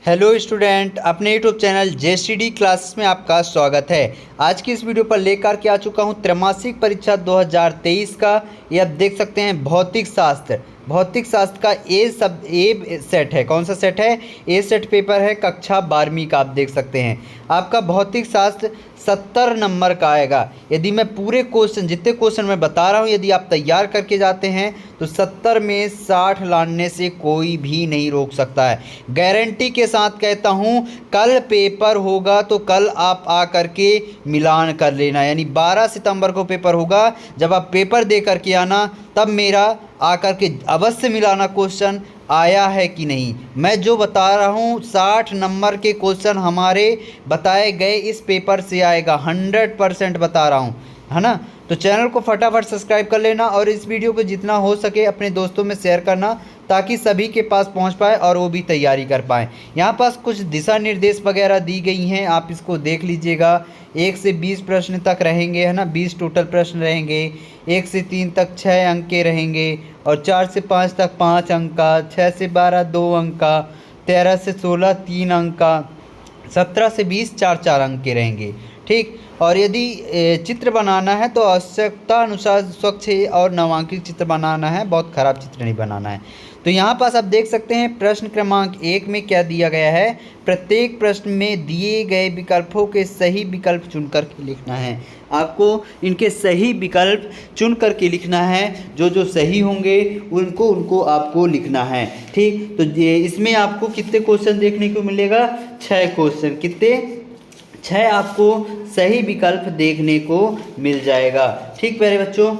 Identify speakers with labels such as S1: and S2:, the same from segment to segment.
S1: Hello student, अपने YouTube channel जेएसटीडी classes में आपका स्वागत है। आज की इस वीडियो पर लेकर के आ चुका हूं त्रैमासिक परीक्षा 2023 का। ये आप देख सकते हैं भौतिक शास्त्र का ए सेट है। कौन सा सेट है? ए सेट पेपर है कक्षा 12वीं का। आप देख सकते हैं आपका भौतिक शास्त्र 70 नंबर का आएगा। यदि मैं पूरे क्वेश्चन जितने क्वेश्चन मैं बता रहा हूँ यदि आप तैयार करके जाते हैं तो 70 में 60 लाने से कोई भी नहीं रोक सकता है। गारंटी के साथ कहता हूँ, कल पेपर होगा तो कल आप आ कर के मिलान कर लेना। यानी 12 सितंबर को पेपर होगा, जब आप पेपर दे करके आना तब मेरा आकर के अवश्य मिलाना क्वेश्चन आया है कि नहीं। मैं जो बता रहा हूँ 60 नंबर के क्वेश्चन हमारे बताए गए इस पेपर से आएगा। 100% बता रहा हूँ, है ना। तो चैनल को फटाफट सब्सक्राइब कर लेना और इस वीडियो को जितना हो सके अपने दोस्तों में शेयर करना ताकि सभी के पास पहुंच पाए और वो भी तैयारी कर पाएँ। यहाँ पास कुछ दिशा निर्देश वगैरह दी गई हैं, आप इसको देख लीजिएगा। 1 से 20 प्रश्न तक रहेंगे, है ना। 20 टोटल प्रश्न रहेंगे। 1 से 3 तक 6 अंक के रहेंगे और 4 से 5 तक 5 अंक का, 6 से 12 2 अंक का, 13 से 16 3 अंक का, 17 से 20 4 अंक के रहेंगे। ठीक। और यदि चित्र बनाना है तो आवश्यकता अनुसार स्वच्छ और नामांकित चित्र बनाना है, बहुत ख़राब चित्र नहीं बनाना है। तो यहाँ पास आप देख सकते हैं प्रश्न क्रमांक 1 में क्या दिया गया है। प्रत्येक प्रश्न में दिए गए विकल्पों के सही विकल्प चुन करके लिखना है। आपको इनके सही विकल्प चुन करके लिखना है। जो जो सही होंगे उनको आपको लिखना है। ठीक। तो इसमें आपको कितने क्वेश्चन देखने को मिलेगा? 6 क्वेश्चन। कितने? 6 आपको सही विकल्प देखने को मिल जाएगा। ठीक प्यारे बच्चों,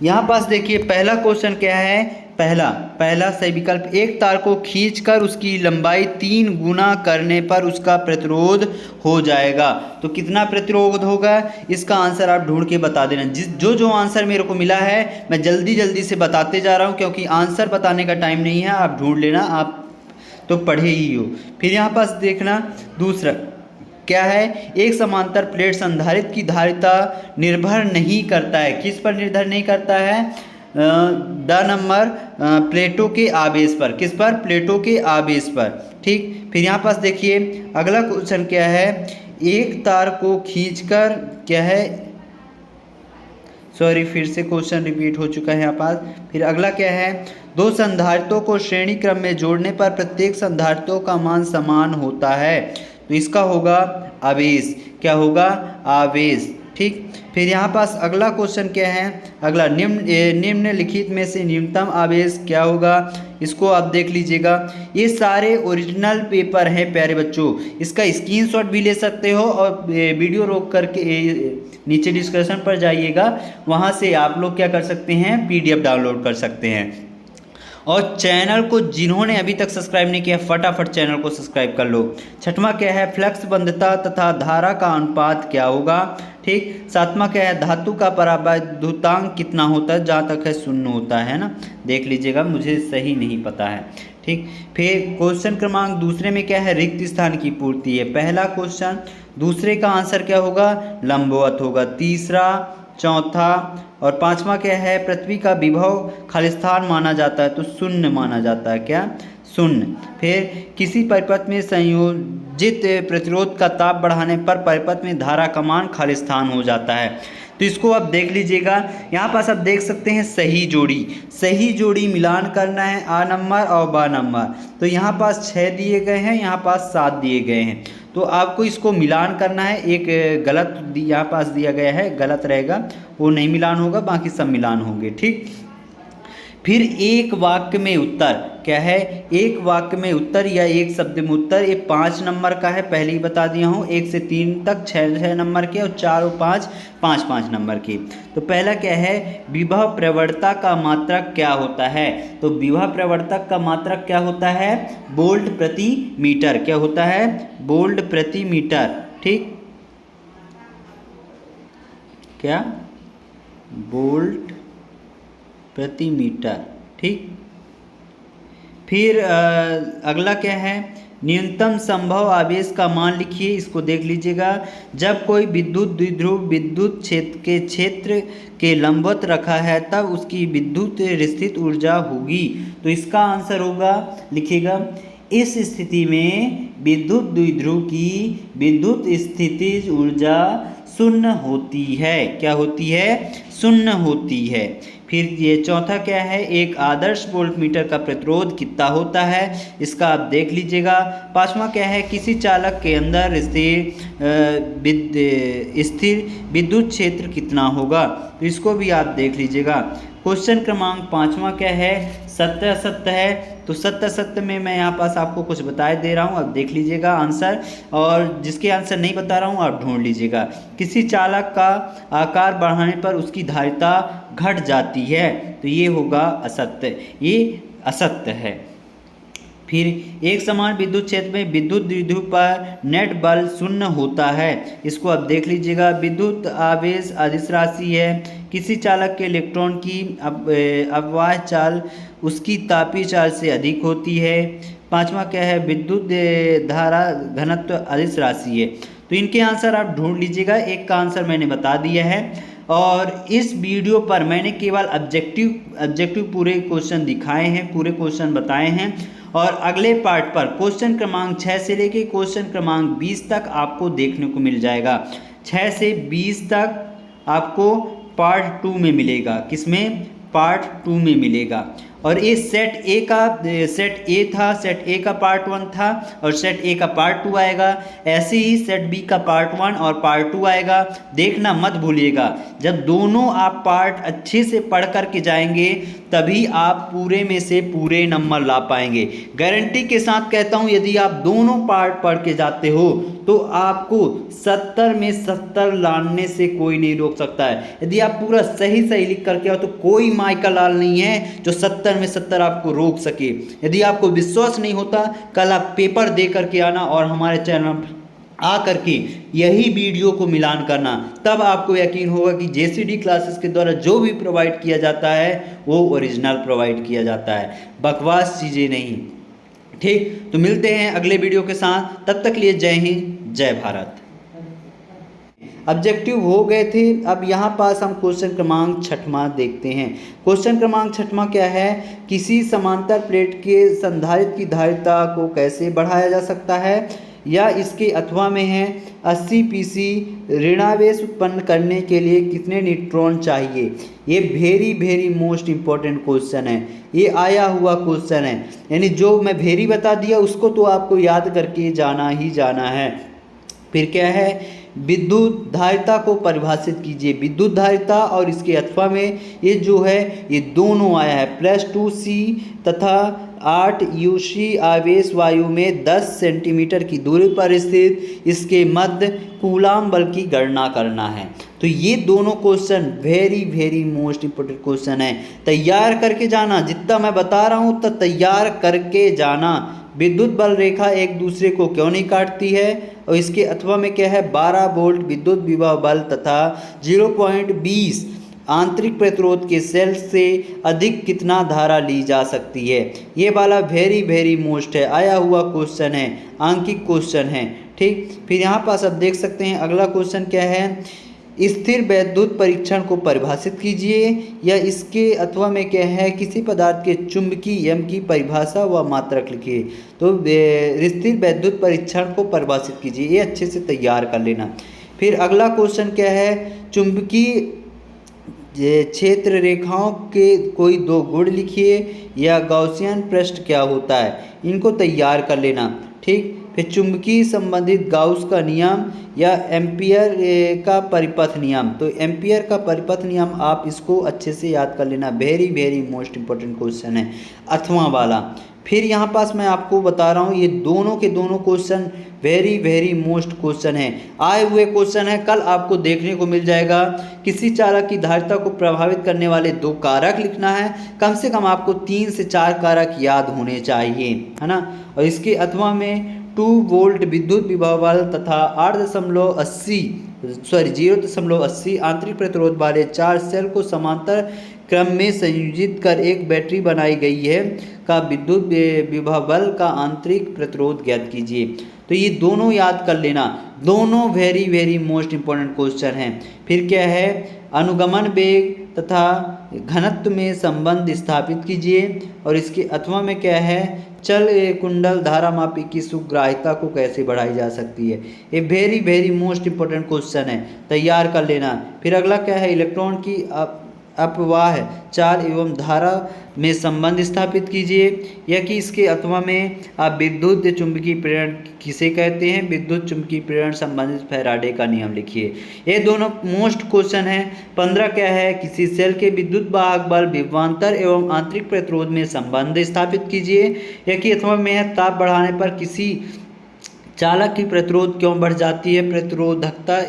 S1: यहाँ पास देखिए पहला क्वेश्चन क्या है। पहला सही विकल्प, एक तार को खींचकर उसकी लंबाई 3 गुना करने पर उसका प्रतिरोध हो जाएगा। तो कितना प्रतिरोध होगा इसका आंसर आप ढूंढ के बता देना। जो आंसर मेरे को मिला है मैं जल्दी से बताते जा रहा हूँ क्योंकि आंसर बताने का टाइम नहीं है। आप ढूंढ लेना, आप तो पढ़े ही हो। फिर यहाँ पास देखना दूसरा क्या है। एक समांतर प्लेट संधारित्र की धारिता निर्भर नहीं करता है। किस पर निर्भर नहीं करता है? द नंबर प्लेटों के आवेश पर। किस पर? प्लेटों के आवेश पर। ठीक। फिर यहाँ पास देखिए अगला क्वेश्चन क्या है। एक तार को खींचकर क्या है, सॉरी फिर से क्वेश्चन रिपीट हो चुका है यहाँ पास। फिर अगला क्या है, 2 संधारित्रों को श्रेणी क्रम में जोड़ने पर प्रत्येक संधारित्रों का मान समान होता है। तो इसका होगा आवेश। क्या होगा? आवेश। ठीक। फिर यहाँ पास अगला क्वेश्चन क्या है। अगला निम्नलिखित में से न्यूनतम आवेश क्या होगा, इसको आप देख लीजिएगा। ये सारे ओरिजिनल पेपर हैं प्यारे बच्चों, इसका स्क्रीनशॉट भी ले सकते हो और वीडियो रोक करके नीचे डिस्क्रिप्शन पर जाइएगा, वहाँ से आप लोग क्या कर सकते हैं, PDF डाउनलोड कर सकते हैं। और चैनल को जिन्होंने अभी तक सब्सक्राइब नहीं किया फटाफट चैनल को सब्सक्राइब कर लो। छठवां क्या है, फ्लक्स बंधता तथा धारा का अनुपात क्या होगा। ठीक। सातवां क्या है, धातु का परावैद्युतांक कितना होता है, जहाँ तक है 0 होता है ना, देख लीजिएगा, मुझे सही नहीं पता है। ठीक। फिर क्वेश्चन क्रमांक दूसरे में क्या है, रिक्त स्थान की पूर्ति है। पहला क्वेश्चन, दूसरे का आंसर क्या होगा, लंबवत होगा। तीसरा, चौथा और पांचवा क्या है, पृथ्वी का विभव खालिस्तान माना जाता है तो शून्य माना जाता है। क्या? शून्य। फिर किसी परिपथ में संयोजित प्रतिरोध का ताप बढ़ाने पर परिपथ में धारा का मान खालिस्तान हो जाता है। तो इसको आप देख लीजिएगा। यहाँ पास आप देख सकते हैं सही जोड़ी मिलान करना है, आ नंबर और बा नंबर। तो यहाँ पास 6 दिए गए हैं, यहाँ पास 7 दिए गए हैं। तो आपको इसको मिलान करना है। एक गलत यहाँ पास दिया गया है, गलत रहेगा, वो नहीं मिलान होगा, बाकी सब मिलान होंगे। ठीक। फिर एक वाक्य में उत्तर क्या है, एक वाक्य में उत्तर या एक शब्द में उत्तर, ये 5 नंबर का है, पहले ही बता दिया हूँ। 1 से 3 तक 6 नंबर के और 4 और 5 5 नंबर के। तो पहला क्या है, विभव प्रवणता का मात्रक क्या होता है। तो विभव प्रवणता का मात्रक क्या होता है, वोल्ट प्रति मीटर। क्या होता है, वोल्ट प्रति मीटर। ठीक। क्या? वोल्ट प्रति मीटर। ठीक। फिर अगला क्या है, न्यूनतम संभव आवेश का मान लिखिए, इसको देख लीजिएगा। जब कोई विद्युत द्विध्रुव विद्युत क्षेत्र के लंबवत रखा है तब उसकी विद्युत स्थित ऊर्जा होगी। तो इसका आंसर होगा, लिखिएगा, इस स्थिति में विद्युत द्विध्रुव की विद्युत स्थितिज ऊर्जा शून्य होती है। क्या होती है? शून्य होती है। फिर ये चौथा क्या है, एक आदर्श वोल्टमीटर का प्रतिरोध कितना होता है, इसका आप देख लीजिएगा। पांचवा क्या है, किसी चालक के अंदर स्थिर विद्युत क्षेत्र कितना होगा, तो इसको भी आप देख लीजिएगा। क्वेश्चन क्रमांक पांचवा क्या है, सत्य असत्य है। तो सत्य असत्य में मैं यहाँ पास आपको कुछ बताए दे रहा हूँ, अब देख लीजिएगा आंसर, और जिसके आंसर नहीं बता रहा हूँ आप ढूंढ लीजिएगा। किसी चालक का आकार बढ़ाने पर उसकी धारिता घट जाती है, तो ये होगा असत्य, ये असत्य है। फिर एक समान विद्युत क्षेत्र में विद्युत द्विध्रुव पर नेट बल शून्य होता है, इसको आप देख लीजिएगा। विद्युत आवेश अदिश राशि है। किसी चालक के इलेक्ट्रॉन की अपवाह चाल उसकी तापीय चाल से अधिक होती है। पांचवा क्या है, विद्युत धारा घनत्व अदिश राशि है। तो इनके आंसर आप ढूंढ लीजिएगा। एक का आंसर मैंने बता दिया है, और इस वीडियो पर मैंने केवल ऑब्जेक्टिव पूरे क्वेश्चन दिखाए हैं, पूरे क्वेश्चन बताए हैं, और अगले पार्ट पर क्वेश्चन क्रमांक 6 से लेके क्वेश्चन क्रमांक 20 तक आपको देखने को मिल जाएगा। 6 से 20 तक आपको पार्ट 2 में मिलेगा। किसमें? पार्ट 2 में मिलेगा। और ये सेट ए था, सेट ए का पार्ट 1 था, और सेट ए का पार्ट 2 आएगा। ऐसे ही सेट बी का पार्ट 1 और पार्ट 2 आएगा। देखना मत भूलिएगा, जब दोनों आप पार्ट अच्छे से पढ़ कर के जाएंगे तभी आप पूरे में से पूरे नंबर ला पाएंगे। गारंटी के साथ कहता हूँ, यदि आप दोनों पार्ट पढ़ के जाते हो तो आपको 70 में 70 लाने से कोई नहीं रोक सकता है। यदि आप पूरा सही लिख करके आओ तो कोई माइकल लाल नहीं है जो 70 में 70 आपको रोक सके। यदि आपको विश्वास नहीं होता, कल आप पेपर दे करके आना और हमारे चैनल आ करके यही वीडियो को मिलान करना, तब आपको यकीन होगा कि JCD क्लासेस के द्वारा जो भी प्रोवाइड किया जाता है वो ओरिजिनल प्रोवाइड किया जाता है, बकवास चीज़ें नहीं। ठीक, तो मिलते हैं अगले वीडियो के साथ, तब तक लिए जय हिंद, जय भारत। ऑब्जेक्टिव हो गए थे। अब यहाँ पास हम क्वेश्चन क्रमांक 6वां देखते हैं। क्वेश्चन क्रमांक 6वां क्या है, किसी समांतर प्लेट के संधारित्र की धारिता को कैसे बढ़ाया जा सकता है, या इसके अथवा में है 80 pC ऋणावेश उत्पन्न करने के लिए कितने न्यूट्रॉन चाहिए। ये वेरी मोस्ट इम्पॉर्टेंट क्वेश्चन है, ये आया हुआ क्वेश्चन है, यानी जो मैं वेरी बता दिया उसको तो आपको याद करके जाना ही जाना है। फिर क्या है, विद्युत धारिता को परिभाषित कीजिए। विद्युत धारिता और इसके अथवा में ये जो है ये दोनों आया है, +2C तथा 8 UC आवेश वायु में 10 सेंटीमीटर की दूरी पर स्थित इसके मध्य कूलाम बल की गणना करना है। तो ये दोनों question very most important question है, तैयार करके जाना। जितना मैं बता रहा हूँ उतना तैयार करके जाना। विद्युत बल रेखा एक दूसरे को क्यों नहीं काटती है, और इसके अथवा में क्या है, 12 वोल्ट विद्युत विभव बल तथा 0.20 आंतरिक प्रतिरोध के सेल से अधिक कितना धारा ली जा सकती है। ये वाला वेरी मोस्ट है, आया हुआ क्वेश्चन है, आंकिक क्वेश्चन है। ठीक, फिर यहाँ पास आप देख सकते हैं अगला क्वेश्चन क्या है, स्थिर वैद्युत परीक्षण को परिभाषित कीजिए, या इसके अथवा में क्या है, किसी पदार्थ के चुंबकीय यम की परिभाषा व मात्रक लिखिए। तो स्थिर वैद्युत परीक्षण को परिभाषित कीजिए, ये अच्छे से तैयार कर लेना। फिर अगला क्वेश्चन क्या है, चुंबकीय क्षेत्र रेखाओं के कोई 2 गुण लिखिए, या गॉसियन पृष्ठ क्या होता है, इनको तैयार कर लेना। ठीक, फिर चुंबकीय संबंधित गाउस का नियम या एम्पियर का परिपथ नियम। तो एम्पियर का परिपथ नियम आप इसको अच्छे से याद कर लेना, वेरी मोस्ट इम्पोर्टेंट क्वेश्चन है, अथवा वाला। फिर यहाँ पास मैं आपको बता रहा हूँ ये दोनों के दोनों क्वेश्चन वेरी मोस्ट क्वेश्चन है, आए हुए क्वेश्चन है, कल आपको देखने को मिल जाएगा। किसी चालक की धारिता को प्रभावित करने वाले 2 कारक लिखना है, कम से कम आपको 3 से 4 कारक याद होने चाहिए, है ना। और इसके अथवा में 2 वोल्ट विद्युत विभव बल तथा 0.80 आंतरिक प्रतिरोध वाले 4 सेल को समांतर क्रम में संयोजित कर एक बैटरी बनाई गई है का विद्युत विभव बल का आंतरिक प्रतिरोध ज्ञात कीजिए। तो ये दोनों याद कर लेना, दोनों very very most important question हैं। फिर क्या है, अनुगमन वेग तथा घनत्व में संबंध स्थापित कीजिए। और इसके अथवा में क्या है, चल कुंडल धारामापी की सुग्राह्यता को कैसे बढ़ाई जा सकती है। ये very very most important question है, तैयार कर लेना। फिर अगला क्या है, इलेक्ट्रॉन की अपवाह चाल एवं धारा में संबंध स्थापित कीजिए। या कि इसके अथवा में आप विद्युत चुंबकीय प्रेरण किसे कहते हैं, विद्युत चुंबकीय प्रेरण संबंधित फैराडे का नियम लिखिए। ये दोनों मोस्ट क्वेश्चन है। 15 क्या है, किसी सेल के विद्युत वाहक बल विभवांतर एवं आंतरिक प्रतिरोध में संबंध स्थापित कीजिए। या कि अथवा में है, ताप बढ़ाने पर किसी चालक की प्रतिरोध क्यों बढ़ जाती है, प्रतिरोधकता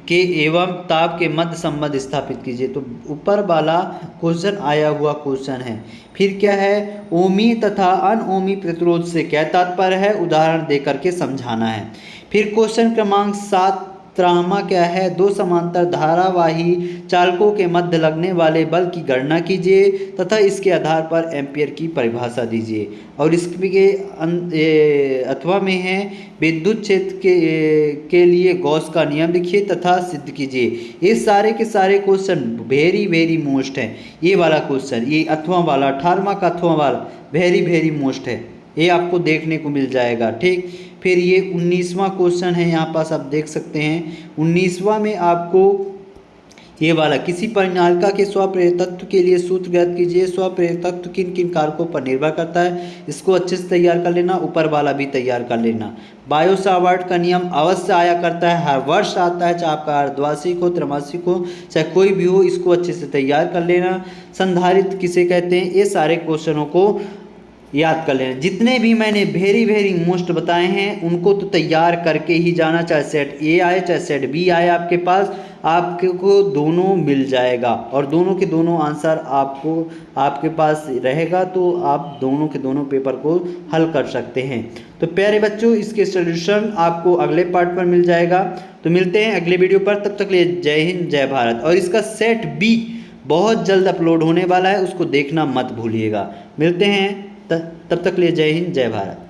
S1: के एवं ताप के मध्य संबंध स्थापित कीजिए। तो ऊपर वाला क्वेश्चन आया हुआ क्वेश्चन है। फिर क्या है, ओमी तथा अनओमी प्रतिरोध से क्या तात्पर्य है, उदाहरण देकर के समझाना है। फिर क्वेश्चन क्रमांक 7 त्रामा क्या है, दो समांतर धारावाही चालकों के मध्य लगने वाले बल की गणना कीजिए तथा इसके आधार पर एम्पियर की परिभाषा दीजिए। और इसके अथवा में है, विद्युत क्षेत्र के लिए गॉस का नियम लिखिए तथा सिद्ध कीजिए। ये सारे के सारे क्वेश्चन वेरी वेरी मोस्ट है। ये वाला क्वेश्चन, ये अथवा वाला 18वां का अथवा वाला वेरी वेरी मोस्ट है, ये आपको देखने को मिल जाएगा। ठीक, फिर ये 19वां क्वेश्चन है, यहाँ पास आप देख सकते हैं। 19वां में आपको ये वाला, किसी परिनालिका के स्वप्रेरक तत्व के लिए सूत्र ज्ञात कीजिए। स्वप्रेरक तत्व किन किन कारकों पर निर्भर करता है, इसको अच्छे से तैयार कर लेना, ऊपर वाला भी तैयार कर लेना। बायो सावर्ट का नियम अवश्य आया करता है, हर वर्ष आता है, चाहे आपका अर्धवार्षिक हो, त्रैमासिक हो, चाहे कोई भी हो, इसको अच्छे से तैयार कर लेना। संधारित्र किसे कहते हैं, ये सारे क्वेश्चनों को याद कर लेना। जितने भी मैंने वेरी वेरी मोस्ट बताए हैं उनको तो तैयार करके ही जाना, चाहे सेट ए आए चाहे सेट बी आए, आपके पास आपको दोनों मिल जाएगा। और दोनों के दोनों आंसर आपको आपके पास रहेगा, तो आप दोनों के दोनों पेपर को हल कर सकते हैं। तो प्यारे बच्चों, इसके सॉल्यूशन आपको अगले पार्ट पर मिल जाएगा। तो मिलते हैं अगले वीडियो पर, तब तक लिए जय हिंद जय भारत। और इसका सेट बी बहुत जल्द अपलोड होने वाला है, उसको देखना मत भूलिएगा। मिलते हैं तब तक लिए जय हिंद जय भारत।